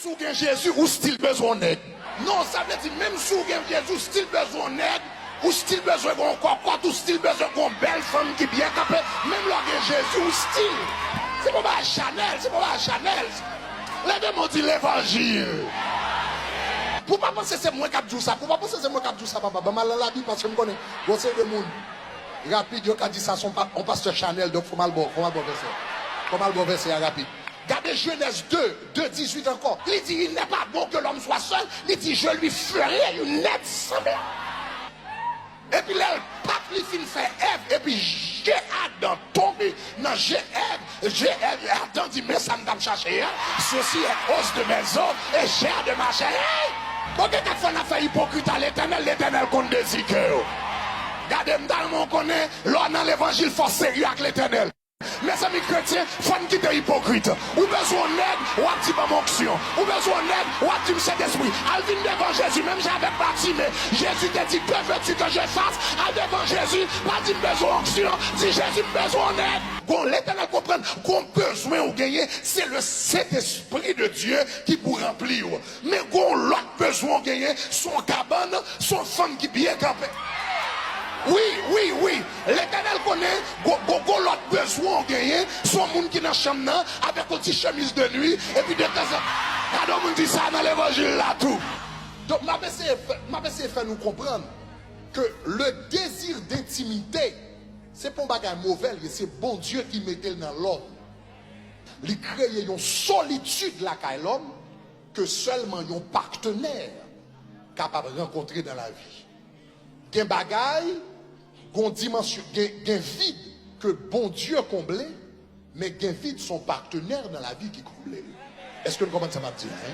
Sous Jésus ou style besoin d'aide. Non, ça veut dire même sous Jésus style besoin d'aide, ou style besoin d'un cocotte, ou style besoin d'une belle femme qui bien capée, même là Jésus ou style. C'est pas Chanel, c'est pas Chanel. Les démons disent l'évangile. Pour pas penser c'est moi qui a dit ça, pour pas penser c'est moi qui a dit ça, papa. Ben mal la Bible parce que je connais. Vous savez le monde. Rapide, yo qui a dit ça, on pasteur Chanel, donc faut mal bon verset. Faut mal bon verset rapide. Regardez Genèse 2, 18 encore. Il dit, il n'est pas bon que l'homme soit seul. Il dit, je lui ferai une aide semblable. Et puis là, le pape lui fin fait Ève. Et puis j'ai Adam tombé. Non, j'ai Ève. Adam dit, mais ça me va me chercher. Hein? Ceci est os de mes os et chair de ma chair. Bon, quelquefois on a fait hypocrite à l'éternel qu'on désire. Regardez-moi dans le monde qu'on est, là dans l'évangile, faut sérieux avec l'éternel. Mes amis chrétiens, il faut quitter hypocrite. Ou besoin d'aide, ou à dire mon onction. Ou besoin d'aide, ou à dire Saint-Esprit. Al vin devant Jésus, même j'avais bâti, mais Jésus t'a dit, que veux-tu que je fasse? Al devant Jésus, pas dire besoin d'onction, dis Jésus, besoin d'aide. Bon, l'éternel comprenne qu'on besoin ou gagner, c'est le Saint-Esprit de Dieu qui pour remplir. Mais qu'on l'autre besoin ou gagner, son cabane, son femme qui bien campé. Oui. L'éternel connaît, l'autre besoin gagner, son monde qui est dans la chambre avec une petite chemise de nuit, et puis de temps en temps, on dit ça dans l'évangile là tout. Donc, ma essayé faire nous comprendre que le désir d'intimité, c'est pas un bagage mauvais, c'est bon Dieu qui mettait dans l'homme. Il crée une solitude là qu'à l'homme que seulement un partenaire capable de rencontrer dans la vie. Gen bagaille, gon dimension, gen vide que bon Dieu comblé, mais gen vide son partenaire dans la vie qui comblé. Est-ce que nous comprenons ça va dire? Hein?